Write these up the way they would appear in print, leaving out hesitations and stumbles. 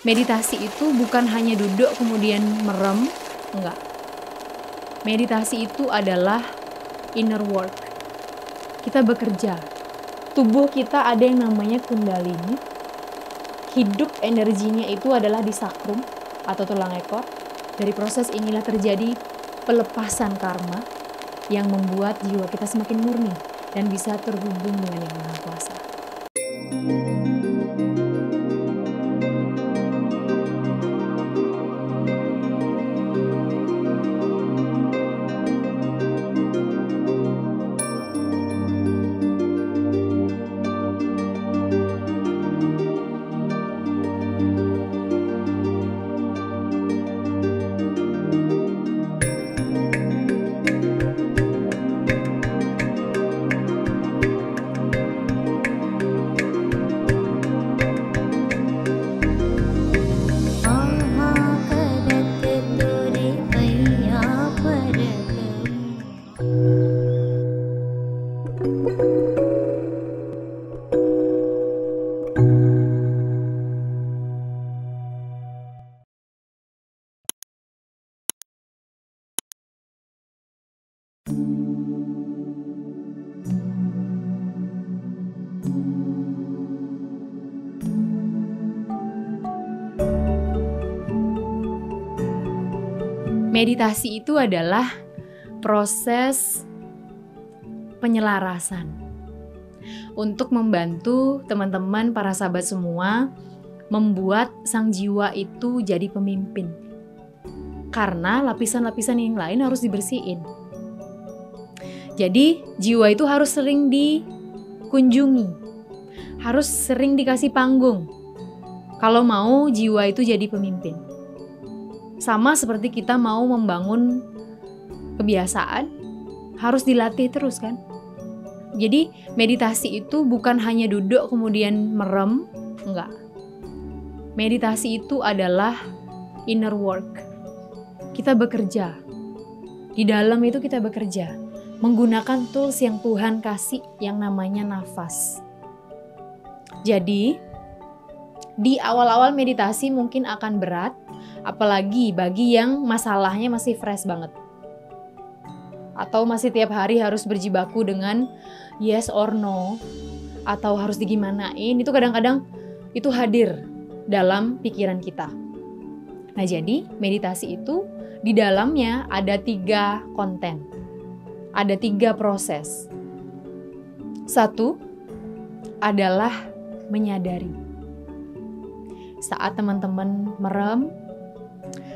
Meditasi itu bukan hanya duduk kemudian merem, enggak. Meditasi itu adalah inner work. Kita bekerja. Tubuh kita ada yang namanya kundalini. Hidup energinya itu adalah di sakrum atau tulang ekor. Dari proses inilah terjadi pelepasan karma yang membuat jiwa kita semakin murni dan bisa terhubung dengan Yang Maha Kuasa. Meditasi itu adalah proses penyelarasan untuk membantu teman-teman para sahabat semua membuat sang jiwa itu jadi pemimpin. Karena lapisan-lapisan yang lain harus dibersihin. Jadi jiwa itu harus sering dikunjungi, harus sering dikasih panggung kalau mau jiwa itu jadi pemimpin. Sama seperti kita mau membangun kebiasaan, harus dilatih terus kan. Jadi meditasi itu bukan hanya duduk kemudian merem, enggak. Meditasi itu adalah inner work. Kita bekerja. Di dalam itu kita bekerja. Menggunakan tools yang Tuhan kasih yang namanya nafas. Jadi di awal-awal meditasi mungkin akan berat. Apalagi bagi yang masalahnya masih fresh banget. Atau masih tiap hari harus berjibaku dengan yes or no. Atau harus digimanain. Itu kadang-kadang itu hadir dalam pikiran kita. Nah jadi meditasi itu di dalamnya ada 3 konten. Ada 3 proses. 1 adalah menyadari. Saat teman-teman merem,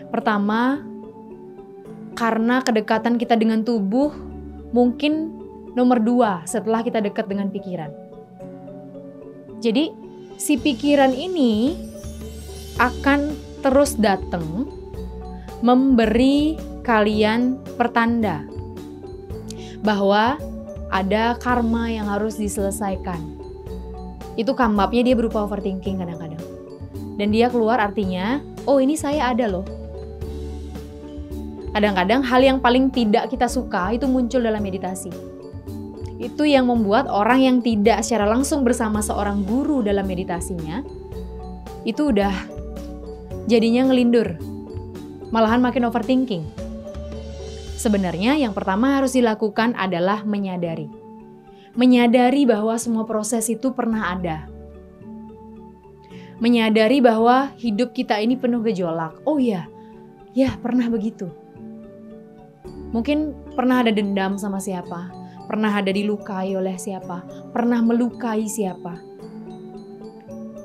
pertama, karena kedekatan kita dengan tubuh mungkin nomor 2 setelah kita dekat dengan pikiran. Jadi, si pikiran ini akan terus datang memberi kalian pertanda bahwa ada karma yang harus diselesaikan. Itu come up-nya dia berupa overthinking kadang-kadang. Dan dia keluar artinya, oh ini saya ada loh. Kadang-kadang hal yang paling tidak kita suka itu muncul dalam meditasi. Itu yang membuat orang yang tidak secara langsung bersama seorang guru dalam meditasinya, itu udah jadinya ngelindur. Malahan makin overthinking. Sebenarnya yang pertama harus dilakukan adalah menyadari. Menyadari bahwa semua proses itu pernah ada. Menyadari bahwa hidup kita ini penuh gejolak. Oh ya pernah begitu. Mungkin pernah ada dendam sama siapa, pernah ada dilukai oleh siapa, pernah melukai siapa.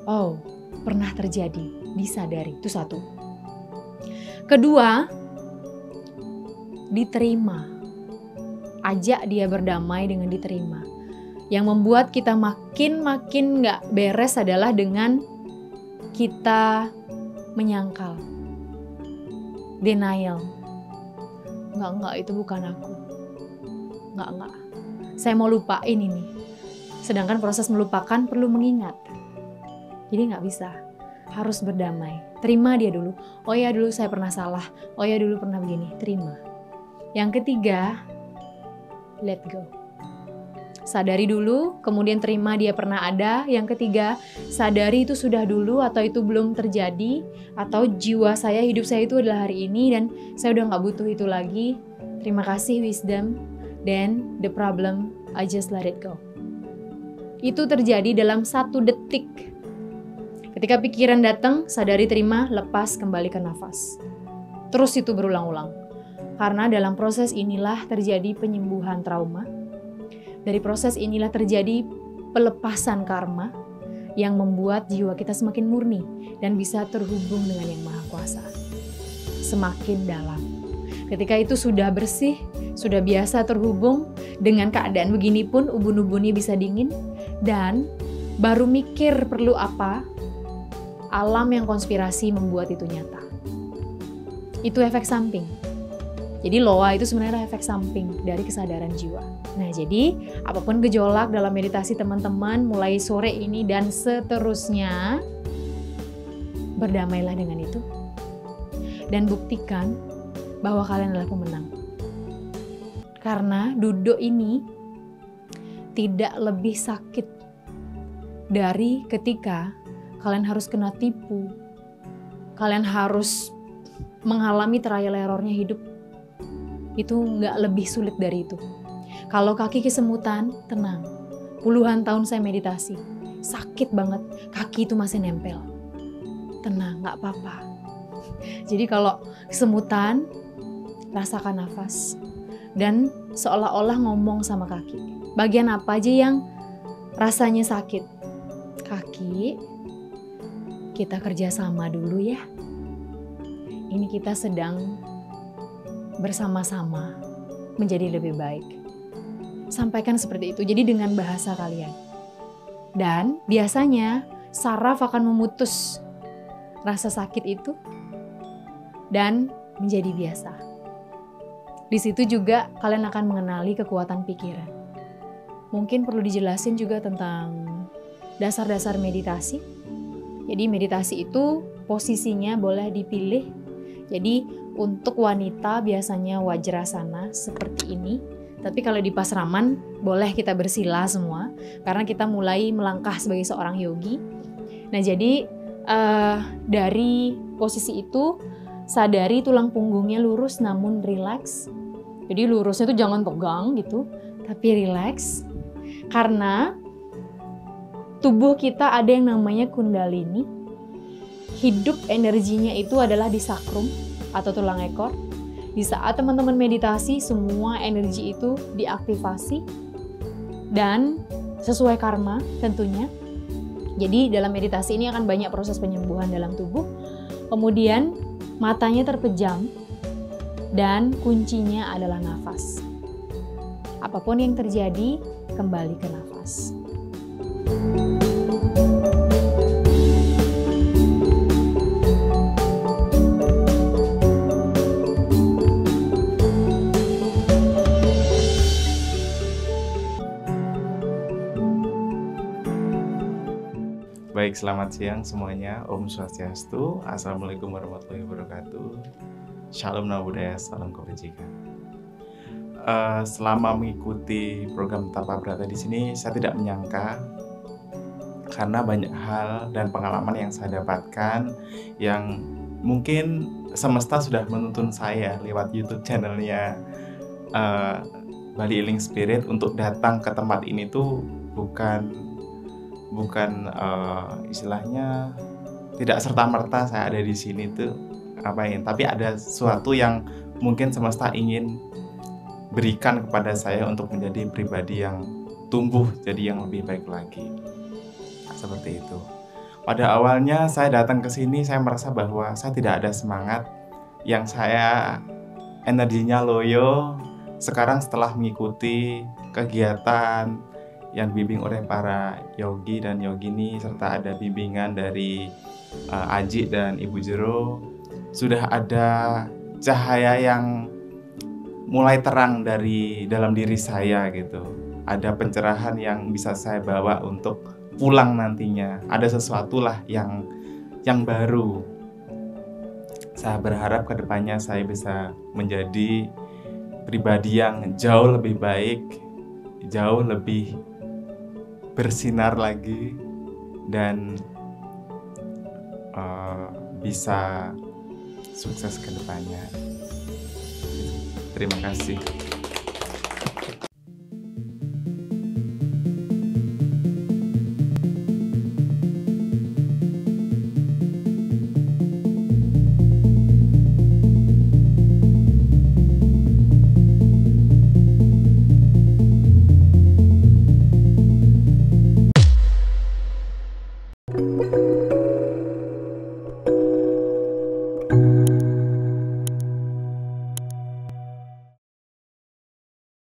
Oh, pernah terjadi, disadari, itu 1. Kedua, diterima. Ajak dia berdamai dengan diterima. Yang membuat kita makin gak beres adalah dengan kita menyangkal. Denial. Enggak, itu bukan aku. Enggak. Saya mau lupain ini. Sedangkan proses melupakan perlu mengingat. Jadi gak bisa. Harus berdamai. Terima dia dulu. Oh ya dulu saya pernah salah. Oh ya dulu pernah begini. Terima. Yang ketiga, let go. Sadari dulu, kemudian terima dia pernah ada. Yang ketiga, sadari itu sudah dulu atau itu belum terjadi, atau jiwa saya, hidup saya itu adalah hari ini dan saya udah gak butuh itu lagi. Terima kasih wisdom, then the problem, I just let it go. Itu terjadi dalam 1 detik. Ketika pikiran datang, sadari, terima, lepas, kembali ke nafas. Terus itu berulang-ulang. Karena dalam proses inilah terjadi penyembuhan trauma. Dari proses inilah terjadi pelepasan karma yang membuat jiwa kita semakin murni dan bisa terhubung dengan Yang Maha Kuasa. Semakin dalam. Ketika itu sudah bersih, sudah biasa terhubung, dengan keadaan begini pun ubun-ubunnya bisa dingin, dan baru mikir perlu apa, alam yang konspirasi membuat itu nyata. Itu efek samping. Jadi loa itu sebenarnya efek samping dari kesadaran jiwa. Nah, jadi apapun gejolak dalam meditasi teman-teman mulai sore ini dan seterusnya, berdamailah dengan itu. Dan buktikan bahwa kalian adalah pemenang. Karena duduk ini tidak lebih sakit dari ketika kalian harus kena tipu. Kalian harus mengalami trial errornya hidup. Itu nggak lebih sulit dari itu. Kalau kaki kesemutan, tenang. Puluhan tahun saya meditasi, sakit banget, kaki itu masih nempel. Tenang, nggak apa-apa. Jadi kalau kesemutan, rasakan nafas. Dan seolah-olah ngomong sama kaki. Bagian apa aja yang rasanya sakit? Kaki, kita kerjasama dulu ya. Ini kita sedang bersama-sama menjadi lebih baik. Sampaikan seperti itu, jadi dengan bahasa kalian. Dan biasanya saraf akan memutus rasa sakit itu dan menjadi biasa. Di situ juga kalian akan mengenali kekuatan pikiran. Mungkin perlu dijelasin juga tentang dasar-dasar meditasi. Jadi meditasi itu posisinya boleh dipilih. Jadi untuk wanita biasanya wajrasana seperti ini. Tapi kalau di pasraman boleh kita bersila semua. Karena kita mulai melangkah sebagai seorang yogi. Nah jadi dari posisi itu sadari tulang punggungnya lurus namun rileks. Jadi lurusnya itu jangan tegang gitu. Tapi rileks. Karena tubuh kita ada yang namanya kundalini. Hidup energinya itu adalah di sakrum atau tulang ekor. Di saat teman-teman meditasi, semua energi itu diaktifasi dan sesuai karma tentunya. Jadi dalam meditasi ini akan banyak proses penyembuhan dalam tubuh. Kemudian matanya terpejam dan kuncinya adalah nafas. Apapun yang terjadi, kembali ke nafas. Baik, selamat siang semuanya. Om Swastiastu. Assalamualaikum warahmatullahi wabarakatuh. Shalom Namo Buddhaya, salam kebajikan. Selama mengikuti program Tapa Brata di sini, saya tidak menyangka karena banyak hal dan pengalaman yang saya dapatkan yang mungkin semesta sudah menuntun saya lewat YouTube channelnya Bali Healing Spirit untuk datang ke tempat ini tuh bukan istilahnya tidak serta-merta saya ada di sini tuh ngapain, tapi ada sesuatu yang mungkin semesta ingin berikan kepada saya untuk menjadi pribadi yang tumbuh jadi yang lebih baik lagi. Seperti itu. Pada awalnya saya datang ke sini saya merasa bahwa saya tidak ada semangat, yang saya energinya loyo. Sekarang setelah mengikuti kegiatan yang dibimbing oleh para yogi dan yogini serta ada bimbingan dari Aji dan Ibu Jero, sudah ada cahaya yang mulai terang dari dalam diri saya gitu. Ada pencerahan yang bisa saya bawa untuk pulang nantinya. Ada sesuatu lah yang baru. Saya berharap kedepannya saya bisa menjadi pribadi yang jauh lebih baik, jauh lebih bersinar lagi dan bisa sukses ke depannya. Terima kasih.